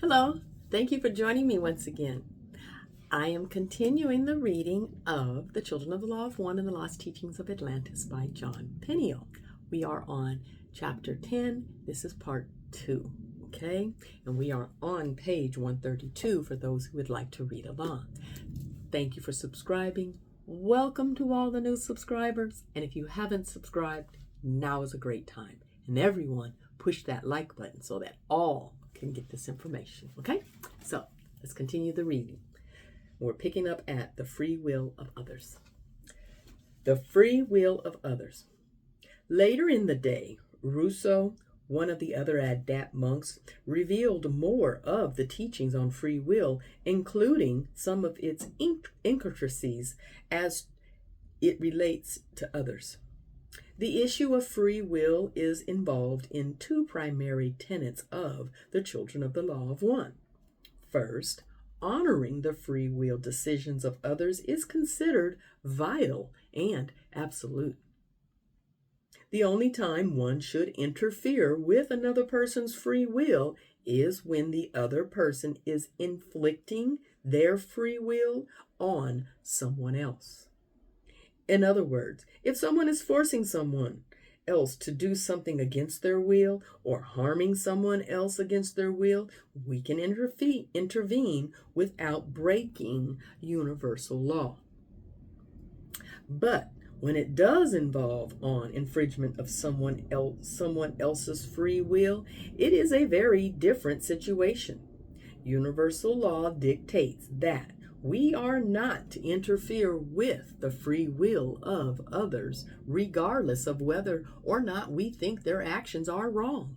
Hello, thank you for joining me once again. I am continuing the reading of The Children of the Law of One and the Lost Teachings of Atlantis by Jon Peniel. We are on chapter 10. This is part 2, okay? And we are on page 132 for those who would like to read along. Thank you for subscribing. Welcome to all the new subscribers. And if you haven't subscribed, now is a great time. And everyone, push that like button so that all can get this information, okay? So let's continue the reading. We're picking up at the free will of others. The free will of others. Later in the day, Rousseau, one of the other adept monks, revealed more of the teachings on free will, including some of its intricacies as it relates to others. The issue of free will is involved in two primary tenets of the Children of the Law of One. First, honoring the free will decisions of others is considered vital and absolute. The only time one should interfere with another person's free will is when the other person is inflicting their free will on someone else. In other words, if someone is forcing someone else to do something against their will or harming someone else against their will, we can intervene without breaking universal law. But when it does involve on infringement of someone else's free will, it is a very different situation. Universal law dictates that we are not to interfere with the free will of others, regardless of whether or not we think their actions are wrong.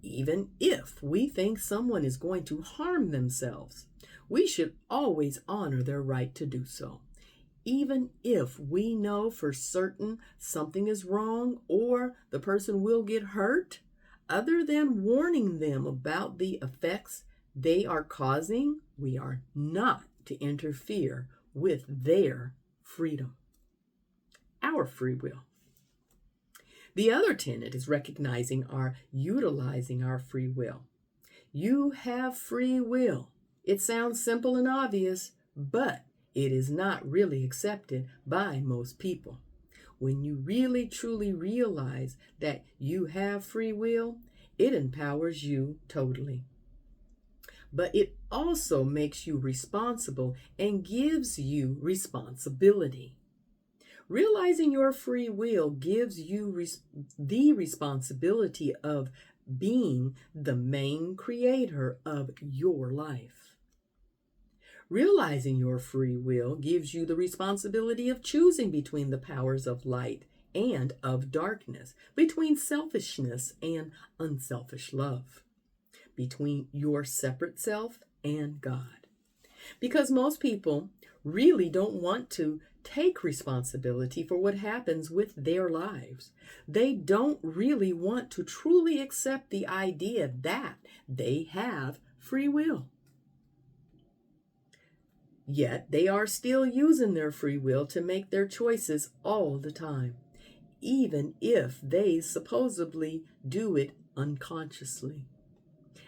Even if we think someone is going to harm themselves, we should always honor their right to do so. Even if we know for certain something is wrong or the person will get hurt, other than warning them about the effects they are causing, we are not to interfere with their freedom, our free will. The other tenet is recognizing or utilizing our free will. You have free will. It sounds simple and obvious, but it is not really accepted by most people. When you really truly realize that you have free will, it empowers you totally. But it also makes you responsible and gives you responsibility. Realizing your free will gives you the responsibility of being the main creator of your life. Realizing your free will gives you the responsibility of choosing between the powers of light and of darkness, between selfishness and unselfish love, between your separate self and God. Because most people really don't want to take responsibility for what happens with their lives. They don't really want to truly accept the idea that they have free will. Yet they are still using their free will to make their choices all the time, even if they supposedly do it unconsciously.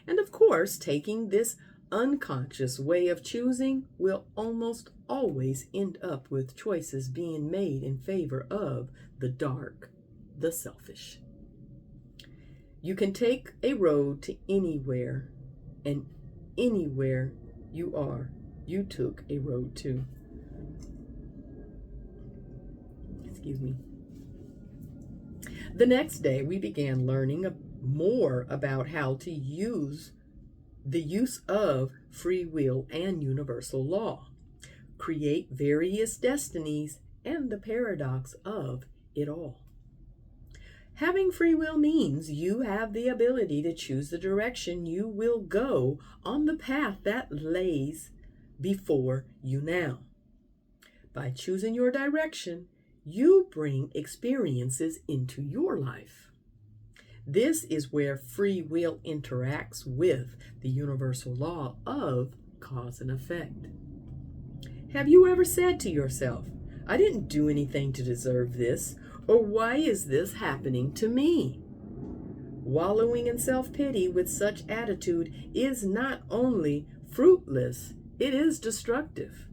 And of course, taking this unconscious way of choosing will almost always end up with choices being made in favor of the dark, the selfish. You can take a road to anywhere, and anywhere you are, you took a road to. Excuse me. The next day, we began learning more about how to use the use of free will and universal law, create various destinies, and the paradox of it all. Having free will means you have the ability to choose the direction you will go on the path that lays before you now. By choosing your direction, you bring experiences into your life. This is where free will interacts with the universal law of cause and effect. Have you ever said to yourself, I didn't do anything to deserve this, or why is this happening to me? Wallowing in self-pity with such attitude is not only fruitless, it is destructive.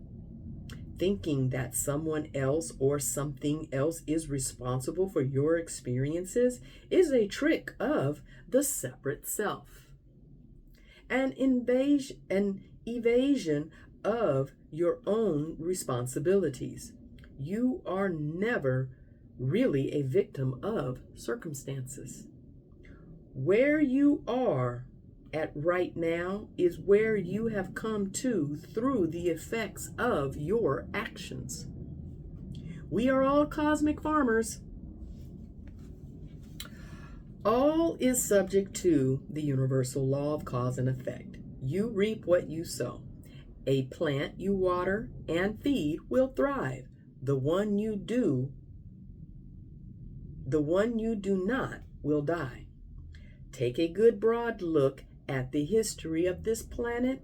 Thinking that someone else or something else is responsible for your experiences is a trick of the separate self. An evasion of your own responsibilities. You are never really a victim of circumstances. Where you are at right now is where you have come to through the effects of your actions. We are all cosmic farmers. All is subject to the universal law of cause and effect. You reap what you sow. A plant you water and feed will thrive. The one you do not will die. Take a good broad look at the history of this planet,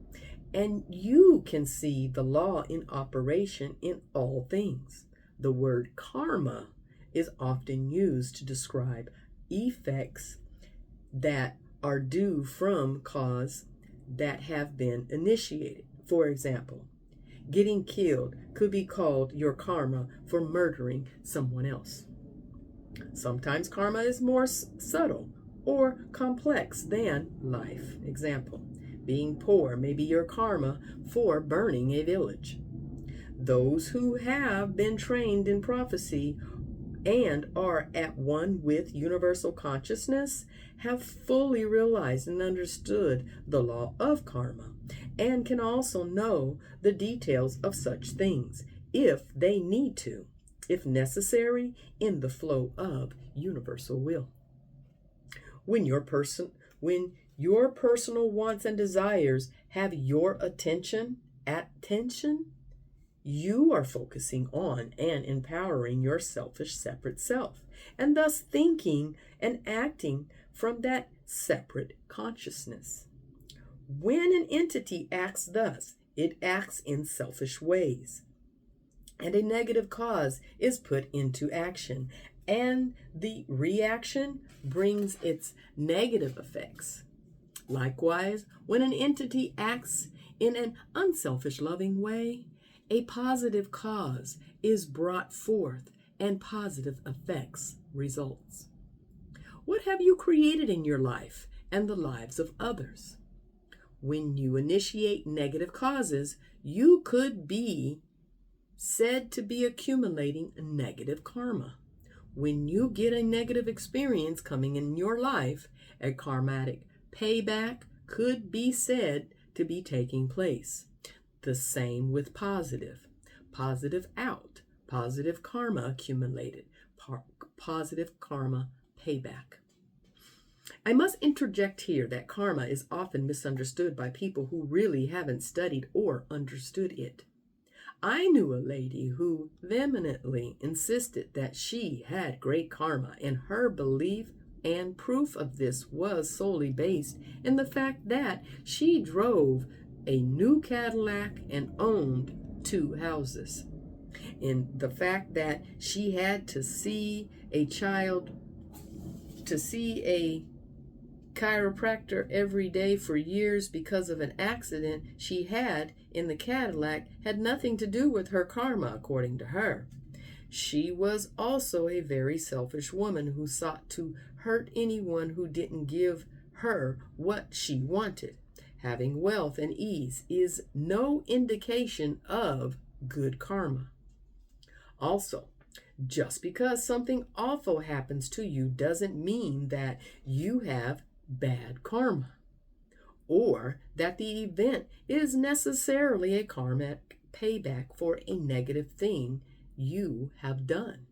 and you can see the law in operation in all things. The word karma is often used to describe effects that are due from cause that have been initiated. For example, getting killed could be called your karma for murdering someone else. Sometimes karma is more subtle or complex than life. Example, being poor may be your karma for burning a village. Those who have been trained in prophecy and are at one with universal consciousness have fully realized and understood the law of karma and can also know the details of such things if they need to, if necessary, in the flow of universal will. When your personal wants and desires have your attention, you are focusing on and empowering your selfish separate self, and thus thinking and acting from that separate consciousness. When an entity acts thus, it acts in selfish ways, and a negative cause is put into action, and the reaction brings its negative effects. Likewise, when an entity acts in an unselfish, loving way, a positive cause is brought forth and positive effects results. What have you created in your life and the lives of others? When you initiate negative causes, you could be said to be accumulating negative karma. When you get a negative experience coming in your life, a karmatic payback could be said to be taking place. The same with positive out, positive karma accumulated, positive karma payback. I must interject here that karma is often misunderstood by people who really haven't studied or understood it. I knew a lady who vehemently insisted that she had great karma, and her belief and proof of this was solely based in the fact that she drove a new Cadillac and owned 2 houses. In the fact that she had to see a chiropractor every day for years because of an accident she had in the Cadillac had nothing to do with her karma, according to her. She was also a very selfish woman who sought to hurt anyone who didn't give her what she wanted. Having wealth and ease is no indication of good karma. Also, just because something awful happens to you doesn't mean that you have bad karma, or that the event is necessarily a karmic payback for a negative thing you have done.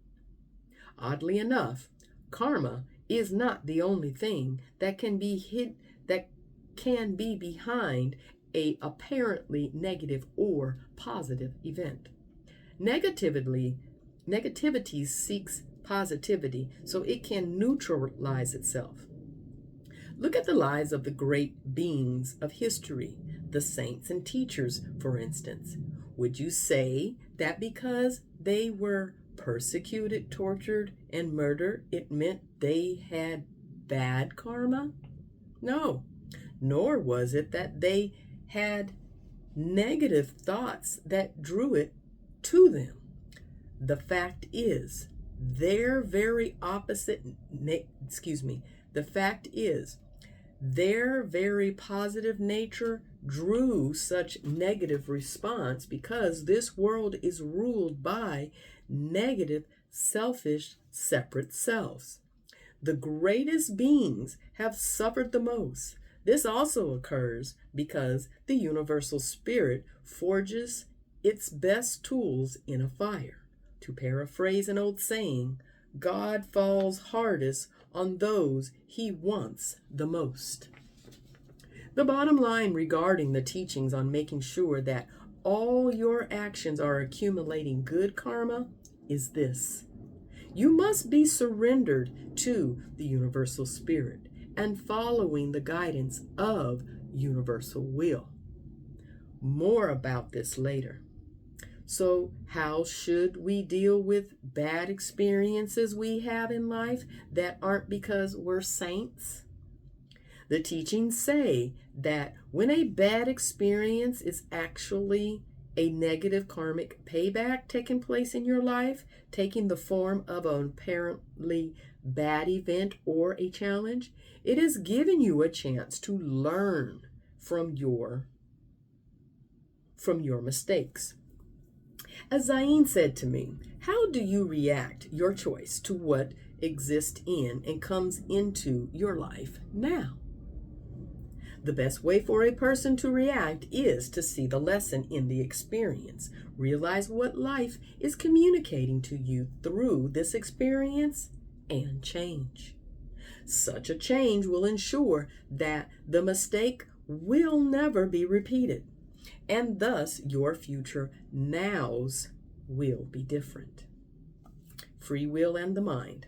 Oddly enough, karma is not the only thing that can be behind a apparently negative or positive event. Negativity seeks positivity so it can neutralize itself. Look at the lives of the great beings of history, the saints and teachers, for instance. Would you say that because they were persecuted, tortured, and murdered, it meant they had bad karma? No. Nor was it that they had negative thoughts that drew it to them. The fact is, their very opposite, the fact is, their very positive nature drew such negative response because this world is ruled by negative, selfish, separate selves. The greatest beings have suffered the most. This also occurs because the universal spirit forges its best tools in a fire. To paraphrase an old saying, God falls hardest on those he wants the most. The bottom line regarding the teachings on making sure that all your actions are accumulating good karma is this. You must be surrendered to the universal spirit and following the guidance of universal will. More about this later. So, how should we deal with bad experiences we have in life that aren't because we're saints? The teachings say that when a bad experience is actually a negative karmic payback taking place in your life, taking the form of an apparently bad event or a challenge, it is giving you a chance to learn from your mistakes. As Zayn said to me, how do you react, your choice, to what exists in and comes into your life now? The best way for a person to react is to see the lesson in the experience, realize what life is communicating to you through this experience, and change. Such a change will ensure that the mistake will never be repeated, and thus your future nows will be different. Free will and the mind.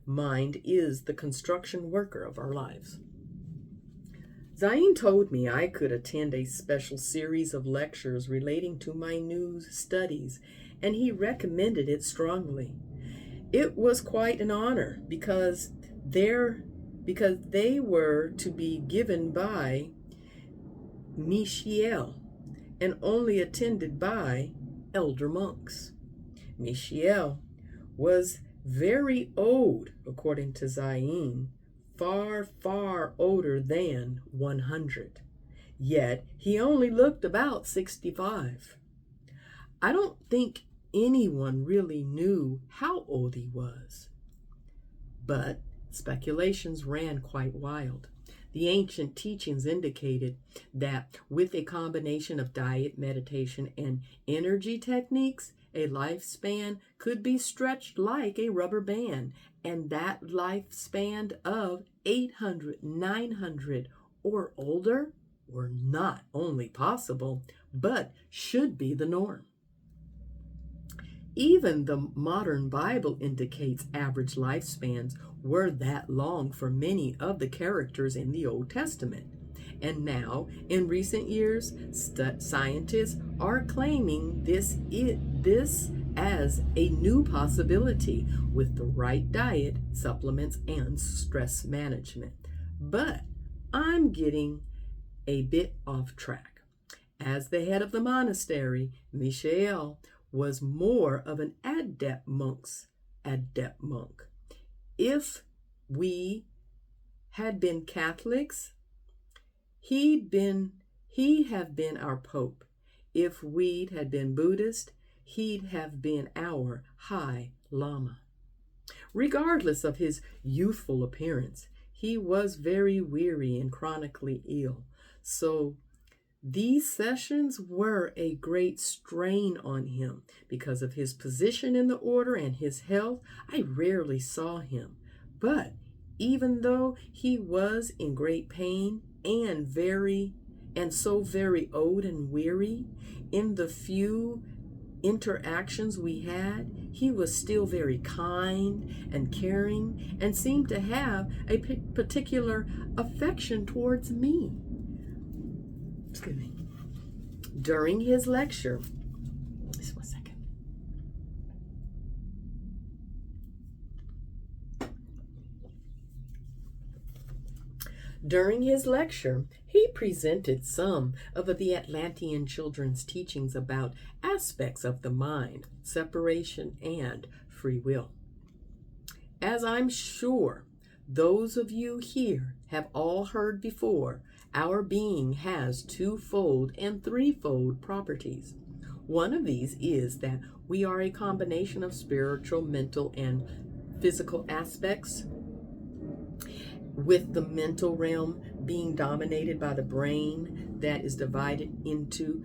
Mind is the construction worker of our lives. Zayn told me I could attend a special series of lectures relating to my new studies, and he recommended it strongly. It was quite an honor because they were to be given by Michel and only attended by elder monks. Michel was very old, according to Zayn, far older than 100. Yet he only looked about 65. I don't think anyone really knew how old he was, but speculations ran quite wild. The ancient teachings indicated that with a combination of diet, meditation, and energy techniques, a lifespan could be stretched like a rubber band, and that lifespan of 800, 900, or older were not only possible, but should be the norm. Even the modern Bible indicates average lifespans were that long for many of the characters in the Old Testament. And now, in recent years, scientists are claiming this as a new possibility with the right diet, supplements, and stress management. But I'm getting a bit off track. As the head of the monastery, Michel was more of an adept monk. If we had been Catholics, he'd have been our Pope. If we'd had been Buddhist, he'd have been our High Lama. Regardless of his youthful appearance, he was very weary and chronically ill. So these sessions were a great strain on him. Because of his position in the order and his health, I rarely saw him. But even though he was in great pain and so very old and weary, in the few interactions we had, he was still very kind and caring and seemed to have a particular affection towards me. Excuse me. During his lecture, just 1 second. During his lecture, he presented some of the Atlantean children's teachings about aspects of the mind, separation, and free will. As I'm sure those of you here have all heard before, our being has twofold and threefold properties. One of these is that we are a combination of spiritual, mental, and physical aspects, with the mental realm being dominated by the brain that is divided into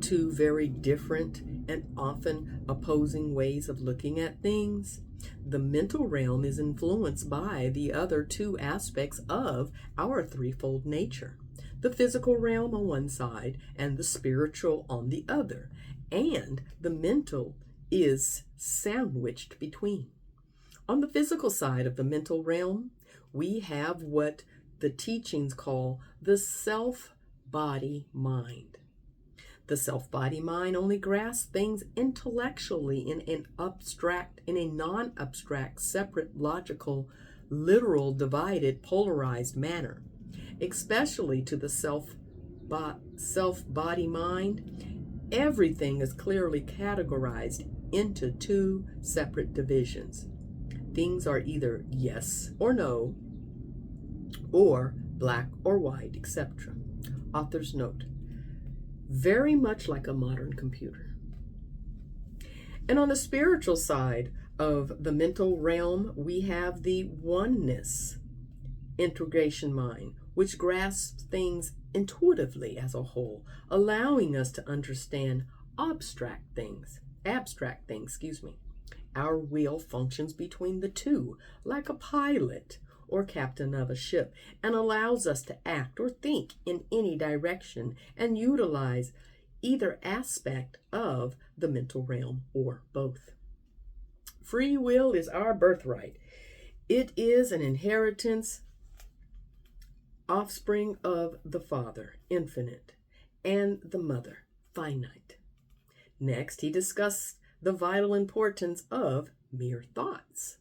two very different and often opposing ways of looking at things. The mental realm is influenced by the other two aspects of our threefold nature, the physical realm on one side and the spiritual on the other, and the mental is sandwiched between. On the physical side of the mental realm, we have what the teachings call the self-body mind. The self-body mind only grasps things intellectually in a non-abstract, separate, logical, literal, divided, polarized manner. Especially to the self-body mind, everything is clearly categorized into two separate divisions. Things are either yes or no, or black or white, etc. Author's note: very much like a modern computer. And on the spiritual side of the mental realm, we have the oneness integration mind, which grasps things intuitively as a whole, allowing us to understand abstract things. Our will functions between the two, like a pilot or captain of a ship, and allows us to act or think in any direction and utilize either aspect of the mental realm or both. Free will is our birthright. It is an inheritance, offspring of the Father, infinite, and the Mother, finite. Next, he discussed the vital importance of mere thoughts.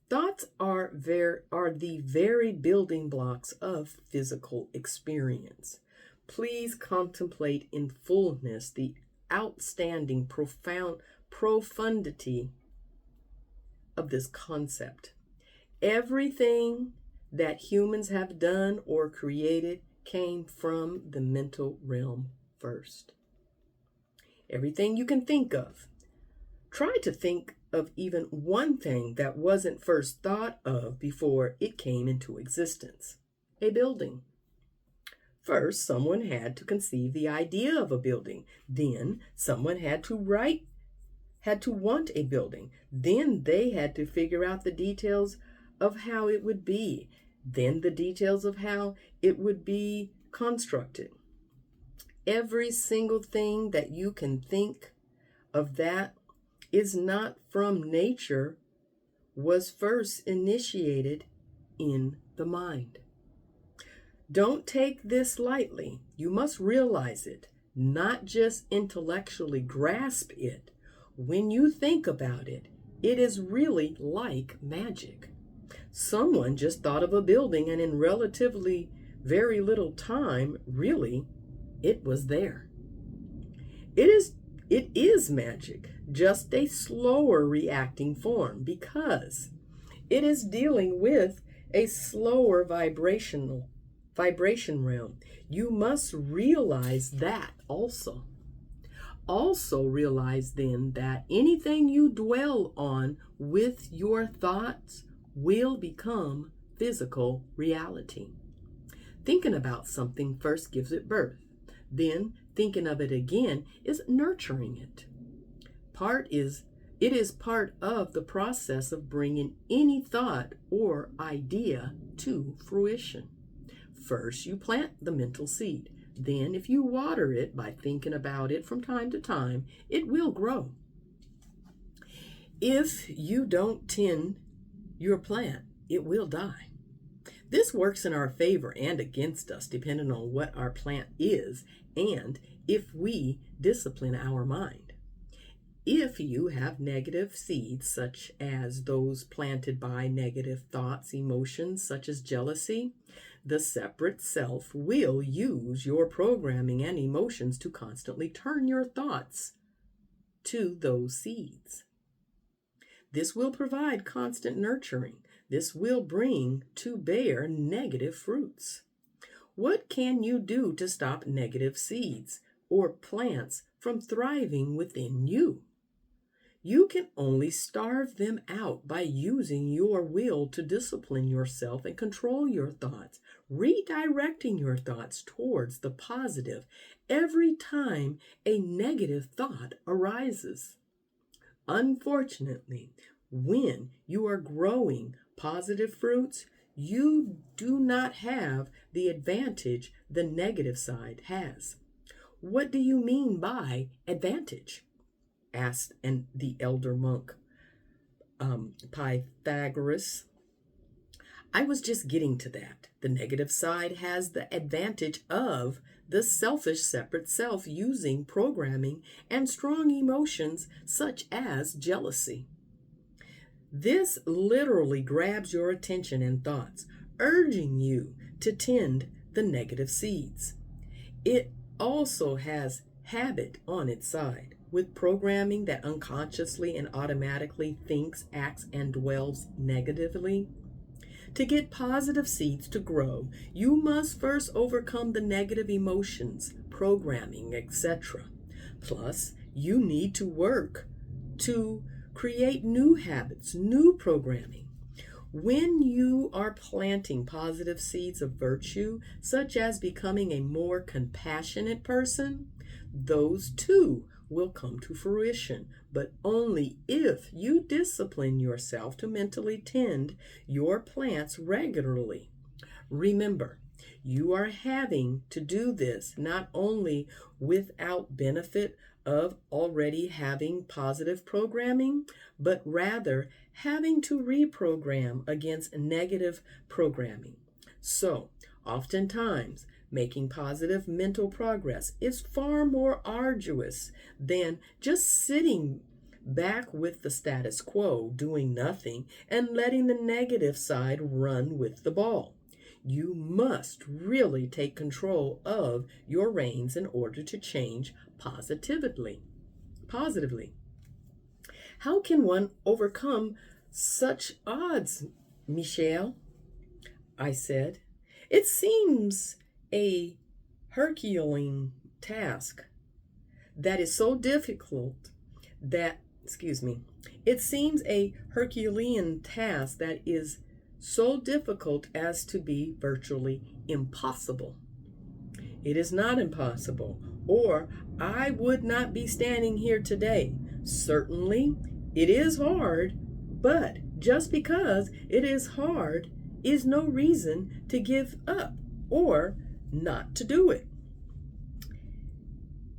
Thoughts are the very building blocks of physical experience. Please contemplate in fullness the outstanding, profundity of this concept. Everything that humans have done or created came from the mental realm first. Everything you can think of. Try to think of even one thing that wasn't first thought of before it came into existence. A building. First, someone had to conceive the idea of a building. Then, someone had to want a building. Then they had to figure out the details of how it would be. Then the details of how it would be constructed. Every single thing that you can think of that is not from nature was first initiated in the mind. Don't take this lightly. You must realize it, not just intellectually grasp it. When you think about it, it is really like magic. Someone just thought of a building, and in relatively very little time, really, it was there. It is magic, just a slower reacting form, because it is dealing with a slower vibration realm. You must realize that also. Also realize then that anything you dwell on with your thoughts will become physical reality. Thinking about something first gives it birth. Then thinking of it again is nurturing it. It is part of the process of bringing any thought or idea to fruition. First, you plant the mental seed. Then, if you water it by thinking about it from time to time, it will grow. If you don't tend your plant, it will die. This works in our favor and against us, depending on what our plant is and if we discipline our mind. If you have negative seeds, such as those planted by negative thoughts, emotions, such as jealousy, the separate self will use your programming and emotions to constantly turn your thoughts to those seeds. This will provide constant nurturing. This will bring to bear negative fruits. What can you do to stop negative seeds or plants from thriving within you? You can only starve them out by using your will to discipline yourself and control your thoughts, redirecting your thoughts towards the positive every time a negative thought arises. Unfortunately, when you are growing positive fruits, you do not have the advantage the negative side has. What do you mean by advantage? Asked the elder monk Pythagoras. I was just getting to that. The negative side has the advantage of the selfish separate self using programming and strong emotions such as jealousy. This literally grabs your attention and thoughts, urging you to tend the negative seeds. It also has habit on its side, with programming that unconsciously and automatically thinks, acts, and dwells negatively. To get positive seeds to grow, you must first overcome the negative emotions, programming, etc. Plus, you need to work to create new habits, new programming. When you are planting positive seeds of virtue, such as becoming a more compassionate person, those too will come to fruition, but only if you discipline yourself to mentally tend your plants regularly. Remember, you are having to do this not only without benefit of already having positive programming, but rather having to reprogram against negative programming. So, oftentimes, making positive mental progress is far more arduous than just sitting back with the status quo, doing nothing, and letting the negative side run with the ball. You must really take control of your reins in order to change positively. How can one overcome such odds, Michelle? I said. It seems a Herculean task that is so difficult that, it seems a Herculean task that is so difficult as to be virtually impossible. It is not impossible, or I would not be standing here today. Certainly, it is hard, but just because it is hard is no reason to give up or not to do it.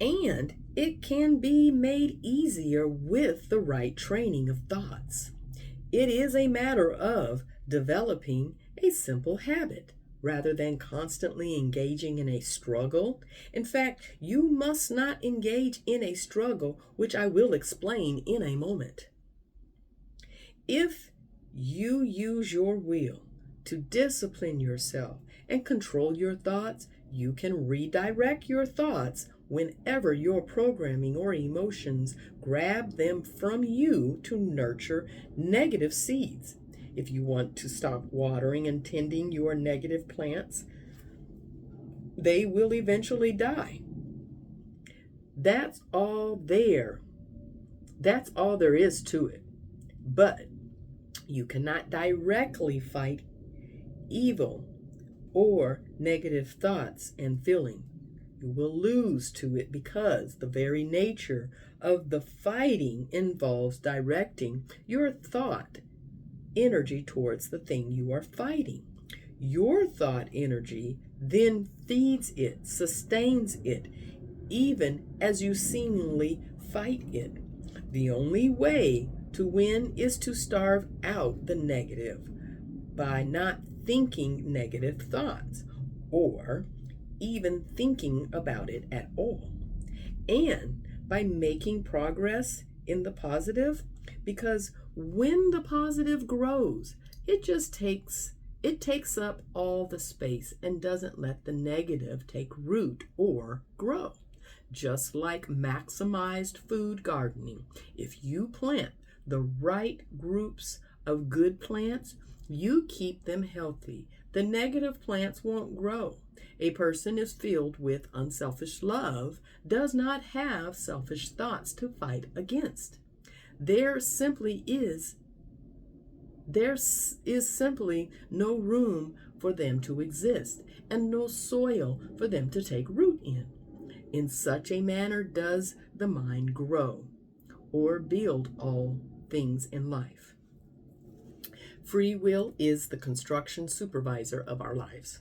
And it can be made easier with the right training of thoughts. It is a matter of developing a simple habit rather than constantly engaging in a struggle. In fact, you must not engage in a struggle, which I will explain in a moment. If you use your will to discipline yourself and control your thoughts, you can redirect your thoughts whenever your programming or emotions grab them from you to nurture negative seeds. If you want to stop watering and tending your negative plants, they will eventually die. That's all there is to it. But you cannot directly fight evil or negative thoughts and feeling. You will lose to it because the very nature of the fighting involves directing your thought energy towards the thing you are fighting. Your thought energy then feeds it, sustains it, even as you seemingly fight it. The only way to win is to starve out the negative by not thinking negative thoughts or even thinking about it at all, and by making progress in the positive, because when the positive grows, it takes up all the space and doesn't let the negative take root or grow. Just like maximized food gardening, if you plant the right groups of good plants, you keep them healthy. The negative plants won't grow. A person is filled with unselfish love does not have selfish thoughts to fight against. There is simply no room for them to exist and no soil for them to take root in. In such a manner does the mind grow or build all things in life. Free will is the construction supervisor of our lives.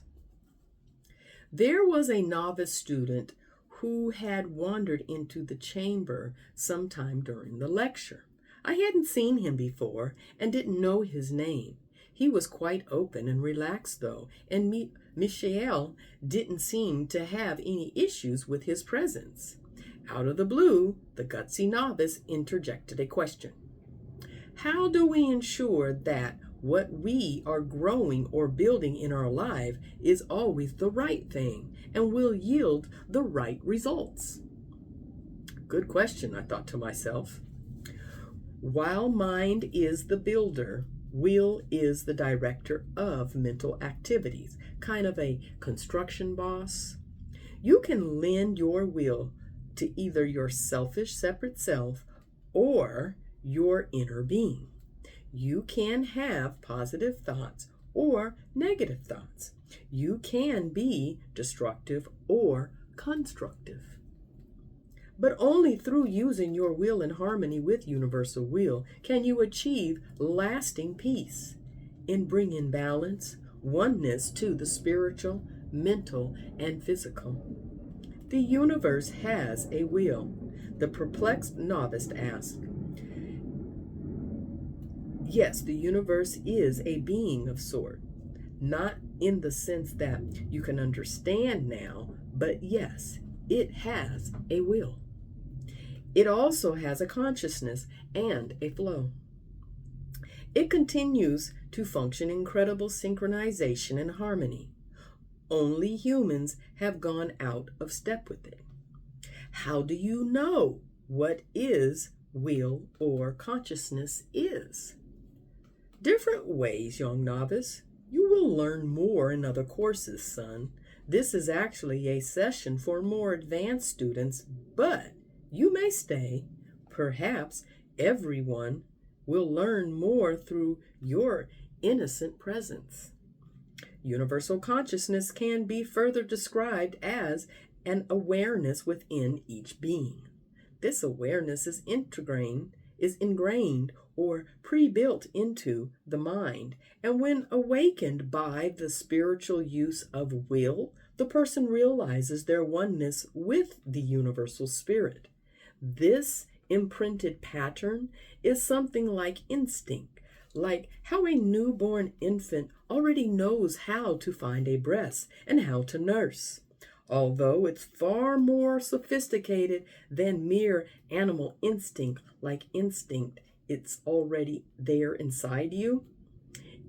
There was a novice student who had wandered into the chamber sometime during the lecture. I hadn't seen him before and didn't know his name. He was quite open and relaxed, though, and Michel didn't seem to have any issues with his presence. Out of the blue, the gutsy novice interjected a question. How do we ensure that what we are growing or building in our life is always the right thing and will yield the right results? Good question, I thought to myself. While mind is the builder, will is the director of mental activities, kind of a construction boss. You can lend your will to either your selfish separate self or your inner being. You can have positive thoughts or negative thoughts. You can be destructive or constructive. But only through using your will in harmony with universal will can you achieve lasting peace and bring in balance, oneness to the spiritual, mental, and physical. The universe has a will. The perplexed novice asked. Yes, the universe is a being of sort, not in the sense that you can understand now, but yes, it has a will. It also has a consciousness and a flow. It continues to function in incredible synchronization and harmony. Only humans have gone out of step with it. How do you know what is will or consciousness is? Different ways, young novice. You will learn more in other courses, son. This is actually a session for more advanced students, but you may stay. Perhaps everyone will learn more through your innocent presence. Universal consciousness can be further described as an awareness within each being. This awareness is ingrained or pre-built into the mind, and when awakened by the spiritual use of will, the person realizes their oneness with the universal spirit. This imprinted pattern is something like instinct, like how a newborn infant already knows how to find a breast and how to nurse. Although it's far more sophisticated than mere animal instinct, it's already there inside you.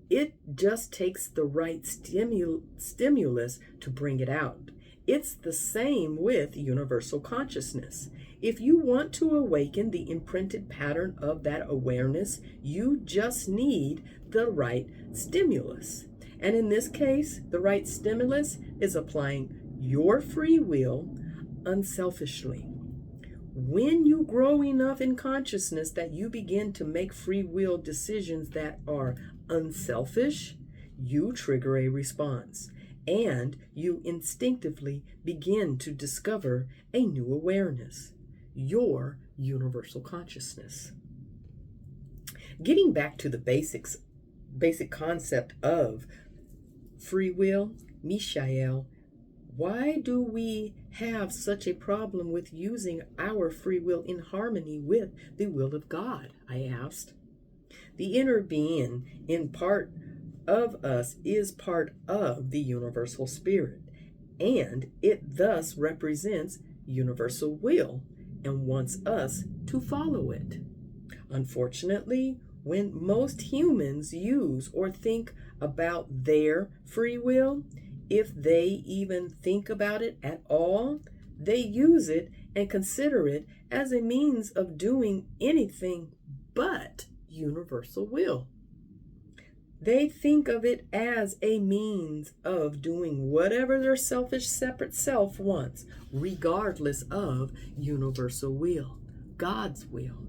It just takes the right stimulus to bring it out. It's the same with universal consciousness. If you want to awaken the imprinted pattern of that awareness, you just need the right stimulus. And in this case, the right stimulus is applying your free will unselfishly. When you grow enough in consciousness that you begin to make free will decisions that are unselfish, you trigger a response, and you instinctively begin to discover a new awareness, your universal consciousness. Getting back to the basic concept of free will, Michel, why do we have such a problem with using our free will in harmony with the will of God? I asked. The inner being in part of us is part of the universal spirit, and it thus represents universal will and wants us to follow it. Unfortunately, when most humans use or think about their free will, if they even think about it at all, they use it and consider it as a means of doing anything but universal will. They think of it as a means of doing whatever their selfish separate self wants, regardless of universal will, God's will.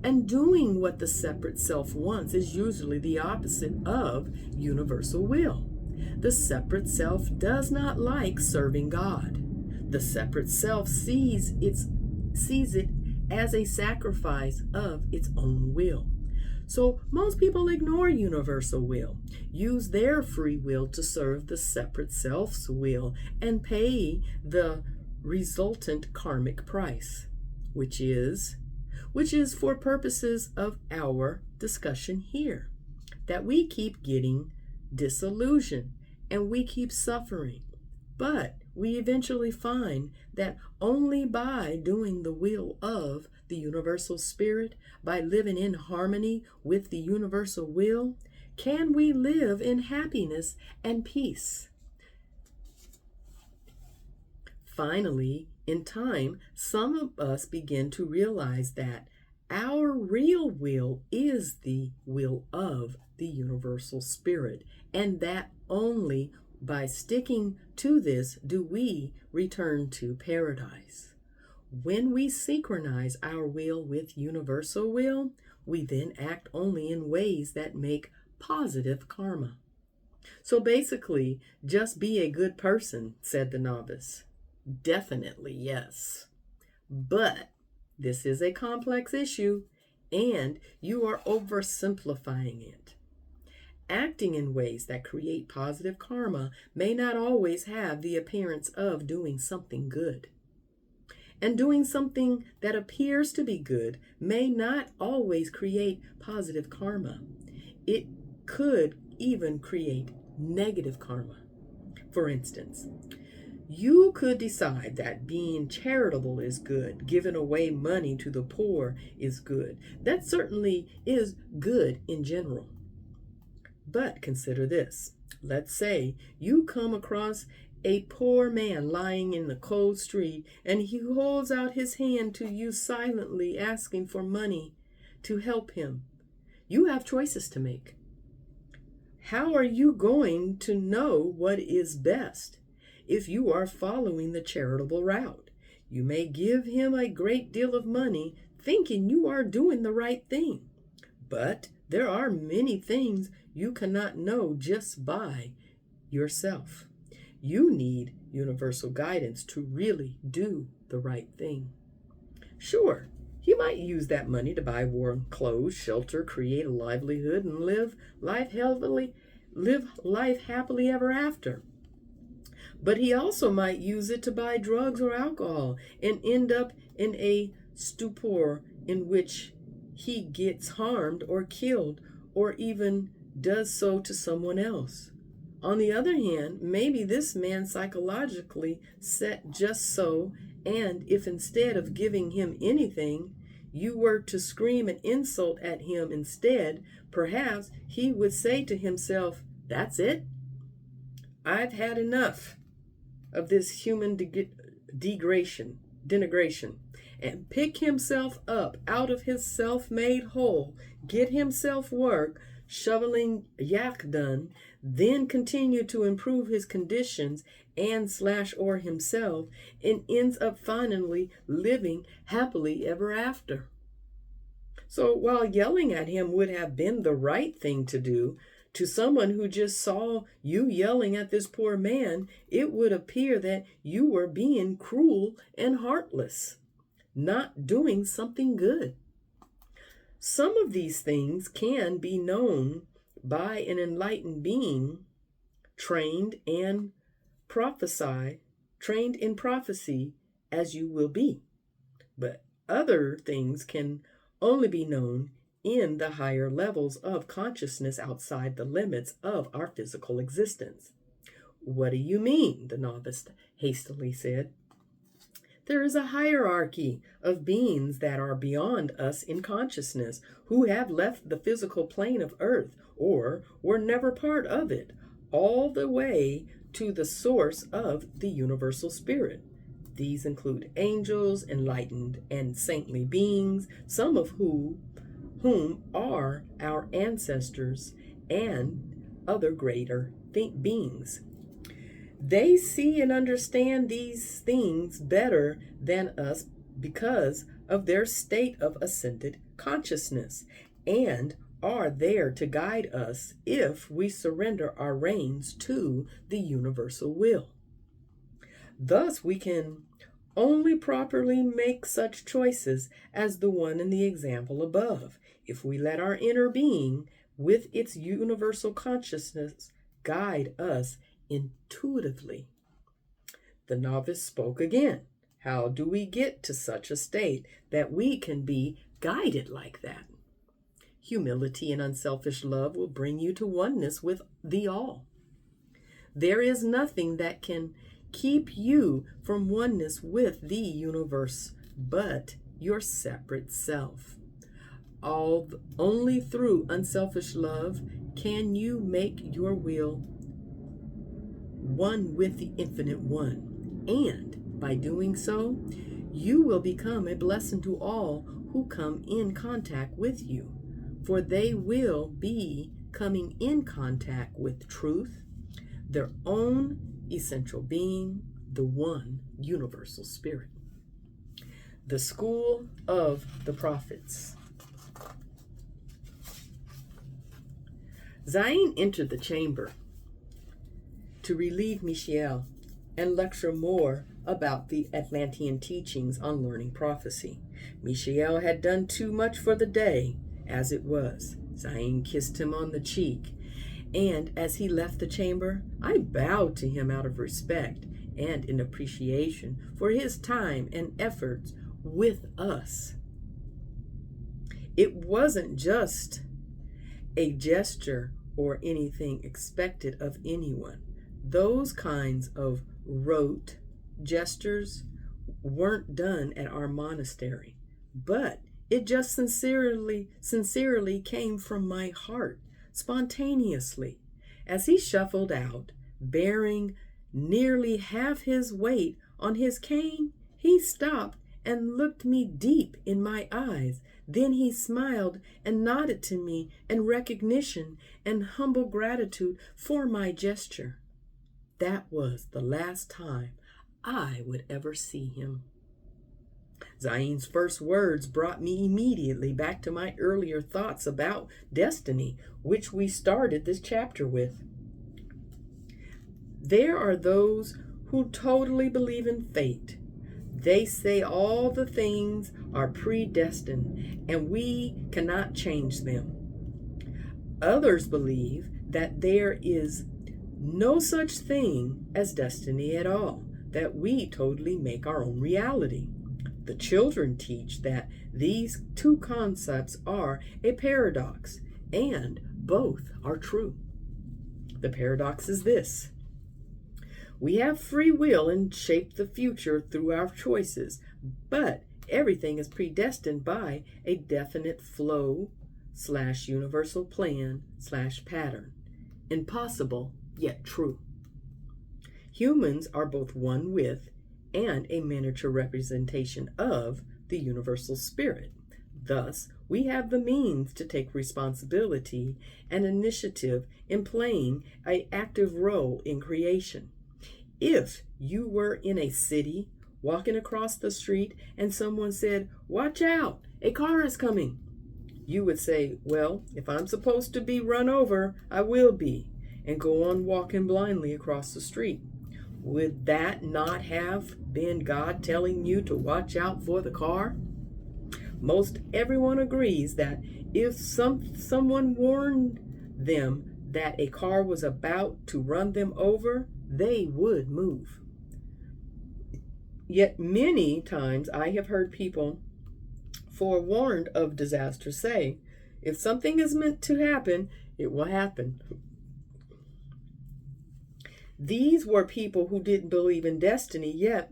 And doing what the separate self wants is usually the opposite of universal will. The separate self does not like serving God. The separate self sees it as a sacrifice of its own will. So most people ignore universal will, use their free will to serve the separate self's will, and pay the resultant karmic price, which is for purposes of our discussion here, that we keep getting disillusioned and we keep suffering. But we eventually find that only by doing the will of the universal spirit, by living in harmony with the universal will, can we live in happiness and peace. Finally, in time, some of us begin to realize that our real will is the will of the universal spirit, and that only by sticking to this do we return to paradise. When we synchronize our will with universal will, we then act only in ways that make positive karma. So basically, just be a good person, said the novice. Definitely yes. But this is a complex issue, and you are oversimplifying it. Acting in ways that create positive karma may not always have the appearance of doing something good. And doing something that appears to be good may not always create positive karma. It could even create negative karma. For instance, you could decide that being charitable is good, giving away money to the poor is good. That certainly is good in general. But consider this. Let's say you come across a poor man lying in the cold street, and he holds out his hand to you silently, asking for money to help him. You have choices to make. How are you going to know what is best if you are following the charitable route? You may give him a great deal of money, thinking you are doing the right thing. But there are many things you cannot know just by yourself. You need universal guidance to really do the right thing. Sure, you might use that money to buy warm clothes, shelter, create a livelihood, and live life happily ever after. But he also might use it to buy drugs or alcohol and end up in a stupor in which he gets harmed or killed, or even does so to someone else. On the other hand, maybe this man psychologically set just so, and if instead of giving him anything, you were to scream an insult at him instead, perhaps he would say to himself, "That's it. I've had enough of this human denigration, and pick himself up out of his self-made hole, get himself work, shoveling yak done, then continue to improve his conditions and/or himself, and ends up finally living happily ever after." So while yelling at him would have been the right thing to do, to someone who just saw you yelling at this poor man, it would appear that you were being cruel and heartless, not doing something good. Some of these things can be known by an enlightened being trained in prophecy as you will be. But other things can only be known in the higher levels of consciousness outside the limits of our physical existence. "What do you mean?" the novice hastily said. There is a hierarchy of beings that are beyond us in consciousness, who have left the physical plane of Earth or were never part of it, all the way to the source of the universal spirit. These include angels, enlightened and saintly beings, some of whom are our ancestors, and other greater beings. They see and understand these things better than us because of their state of ascended consciousness, and are there to guide us if we surrender our reins to the universal will. Thus, we can only properly make such choices as the one in the example above, if we let our inner being, with its universal consciousness, guide us intuitively. The novice spoke again. How do we get to such a state that we can be guided like that? Humility and unselfish love will bring you to oneness with the all. There is nothing that can keep you from oneness with the universe but your separate self. Only through unselfish love can you make your will one with the infinite one, and by doing so, you will become a blessing to all who come in contact with you, for they will be coming in contact with truth, their own essential being, the one universal spirit. The School of the Prophets. Zayn entered the chamber to relieve Michel and lecture more about the Atlantean teachings on learning prophecy. Michel had done too much for the day as it was. Zayn kissed him on the cheek, and as he left the chamber, I bowed to him out of respect and in appreciation for his time and efforts with us. It wasn't just a gesture or anything expected of anyone. Those kinds of rote gestures weren't done at our monastery, but it just sincerely came from my heart, spontaneously. As he shuffled out, bearing nearly half his weight on his cane, he stopped and looked me deep in my eyes. Then he smiled and nodded to me in recognition and humble gratitude for my gesture. That was the last time I would ever see him. Zayn's first words brought me immediately back to my earlier thoughts about destiny, which we started this chapter with. There are those who totally believe in fate. They say all the things are predestined and we cannot change them. Others believe that there is no such thing as destiny at all, that we totally make our own reality. The children teach that these two concepts are a paradox, and both are true. The paradox is this: we have free will and shape the future through our choices, but everything is predestined by a definite flow/universal plan/pattern. Impossible, yet true. Humans are both one with and a miniature representation of the universal spirit. Thus, we have the means to take responsibility and initiative in playing an active role in creation. If you were in a city, walking across the street, and someone said, "Watch out, a car is coming," you would say, "Well, if I'm supposed to be run over, I will be," and go on walking blindly across the street. Would that not have been God telling you to watch out for the car? Most everyone agrees that if someone warned them that a car was about to run them over, they would move. Yet many times I have heard people forewarned of disaster say, if something is meant to happen, it will happen. These were people who didn't believe in destiny, yet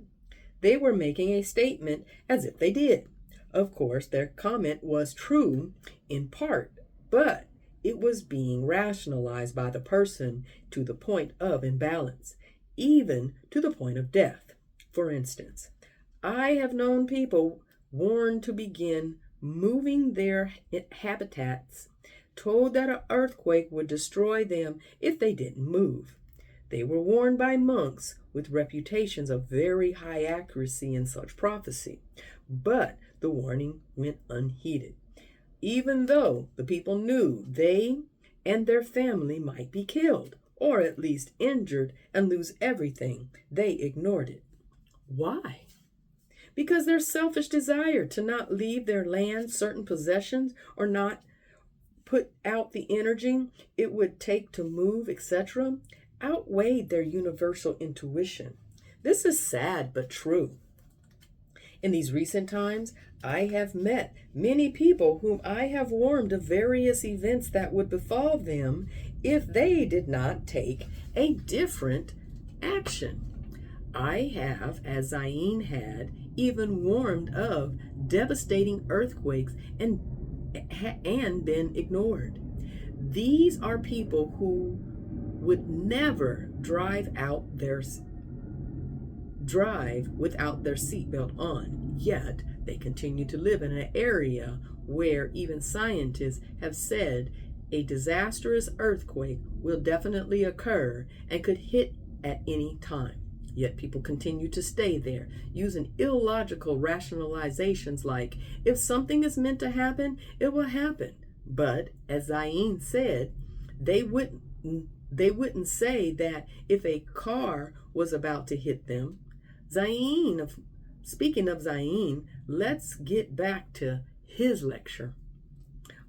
They were making a statement as if they did. Of course, their comment was true in part, but it was being rationalized by the person to the point of imbalance, even to the point of death. For instance, I have known people warned to begin moving their habitats, told that an earthquake would destroy them if they didn't move. They were warned by monks with reputations of very high accuracy in such prophecy, but the warning went unheeded. Even though the people knew they and their family might be killed, or at least injured and lose everything, they ignored it. Why? Because their selfish desire to not leave their land, certain possessions, or not put out the energy it would take to move, etc., outweighed their universal intuition. This is sad but true. In these recent times, I have met many people whom I have warned of various events that would befall them if they did not take a different action. I have, as Zayn had, even warned of devastating earthquakes and been ignored. These are people who would never drive without their seatbelt on, yet they continue to live in an area where even scientists have said a disastrous earthquake will definitely occur and could hit at any time. Yet people continue to stay there, using illogical rationalizations like, if something is meant to happen, it will happen. But, as Zayn said, they wouldn't say that if a car was about to hit them. Speaking of Zayn, let's get back to his lecture.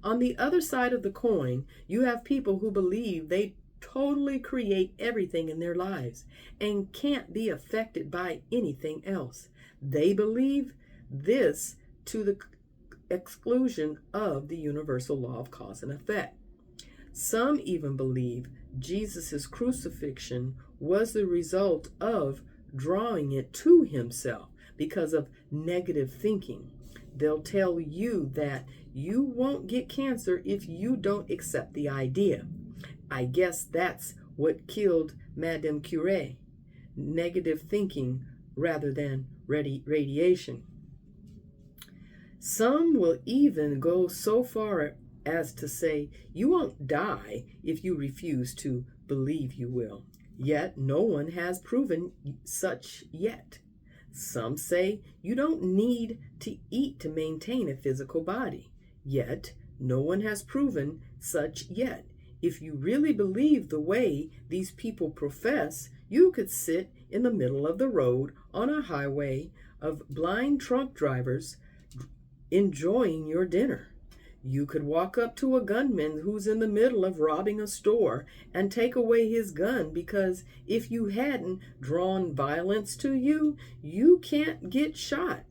On the other side of the coin, you have people who believe they totally create everything in their lives and can't be affected by anything else. They believe this to the exclusion of the universal law of cause and effect. Some even believe Jesus' crucifixion was the result of drawing it to himself because of negative thinking. They'll tell you that you won't get cancer if you don't accept the idea. I guess that's what killed Madame Curie. Negative thinking rather than radiation. Some will even go so far as to say you won't die if you refuse to believe you will. Yet no one has proven such yet. Some say you don't need to eat to maintain a physical body. Yet no one has proven such yet. If you really believe the way these people profess, you could sit in the middle of the road on a highway of blind truck drivers enjoying your dinner. You could walk up to a gunman who's in the middle of robbing a store and take away his gun because if you hadn't drawn violence to you, you can't get shot.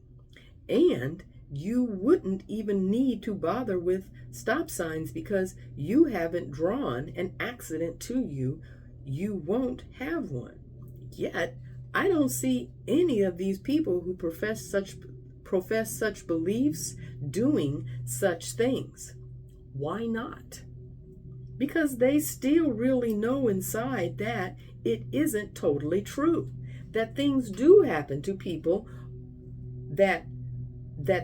And you wouldn't even need to bother with stop signs because you haven't drawn an accident to you. You won't have one. Yet, I don't see any of these people who profess such beliefs doing such things. Why not? Because they still really know inside that it isn't totally true, that things do happen to people that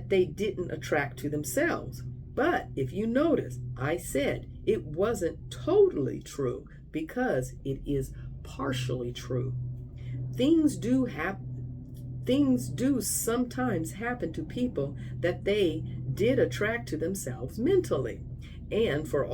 they didn't attract to themselves. But if you notice, I said it wasn't totally true because it is partially true. Things do sometimes happen to people that they did attract to themselves mentally. And for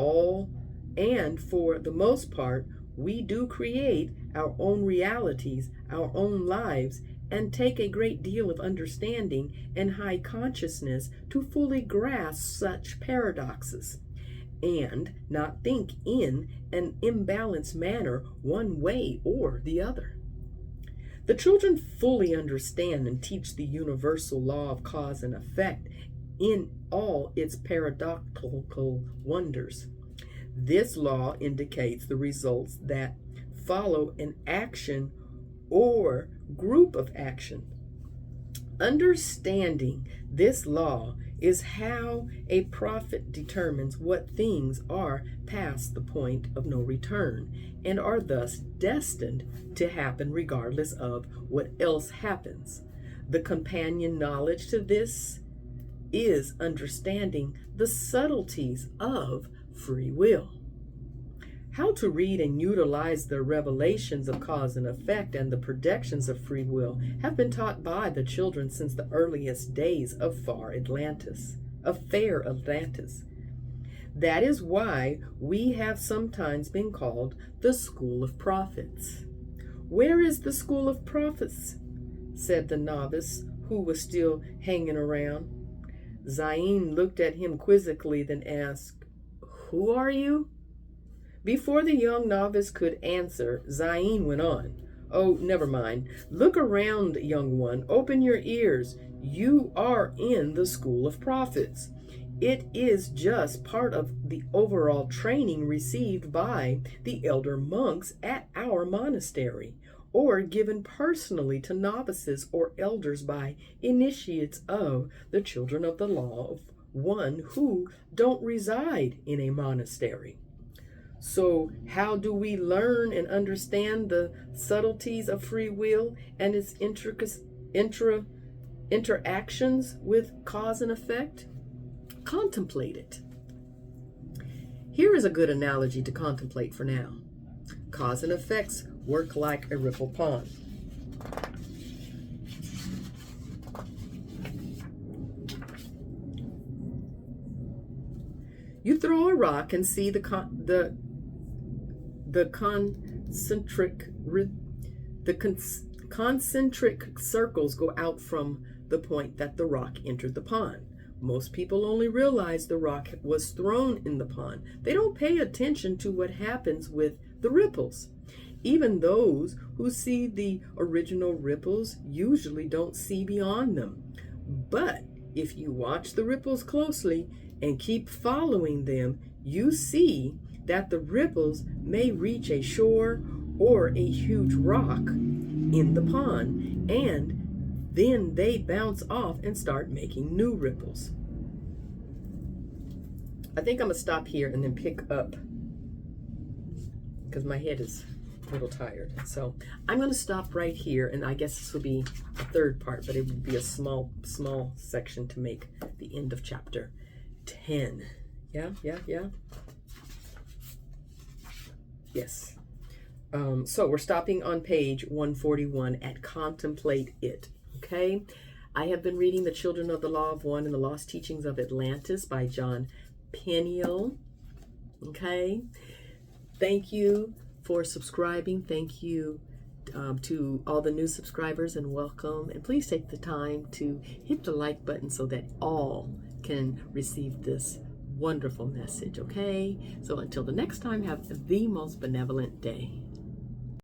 the most part, we do create our own realities, our own lives, and take a great deal of understanding and high consciousness to fully grasp such paradoxes and not think in an imbalanced manner one way or the other. The children fully understand and teach the universal law of cause and effect in all its paradoxical wonders. This law indicates the results that follow an action or group of actions. Understanding this law is how a prophet determines what things are past the point of no return and are thus destined to happen regardless of what else happens. The companion knowledge to this is understanding the subtleties of free will. How to read and utilize the revelations of cause and effect and the predictions of free will have been taught by the children since the earliest days of fair Atlantis. That is why we have sometimes been called the School of Prophets. Where is the School of Prophets? Said the novice, who was still hanging around. Zayn looked at him quizzically, then asked, "Who are you?" Before the young novice could answer, Zayn went on. "Oh, never mind. Look around, young one. Open your ears. You are in the School of Prophets. It is just part of the overall training received by the elder monks at our monastery, or given personally to novices or elders by initiates of the children of the law of one who don't reside in a monastery. So how do we learn and understand the subtleties of free will and its interactions with cause and effect? Contemplate it. Here is a good analogy to contemplate for now. Cause and effects work like a ripple pond. You throw a rock and see the concentric circles go out from the point that the rock entered the pond. Most people only realize the rock was thrown in the pond. They don't pay attention to what happens with the ripples. Even those who see the original ripples usually don't see beyond them. But if you watch the ripples closely and keep following them, you see that the ripples may reach a shore or a huge rock in the pond, and then they bounce off and start making new ripples. I think I'm going to stop here and then pick up because my head is a little tired. So I'm going to stop right here, and I guess this will be a third part, but it would be a small section to make the end of chapter 10. Yeah. Yes. So we're stopping on page 141 at Contemplate It. Okay. I have been reading The Children of the Law of One and the Lost Teachings of Atlantis by Jon Peniel. Okay. Thank you for subscribing. Thank you to all the new subscribers, and welcome. And please take the time to hit the like button so that all can receive this wonderful message. Okay. So until the next time, have the most benevolent day.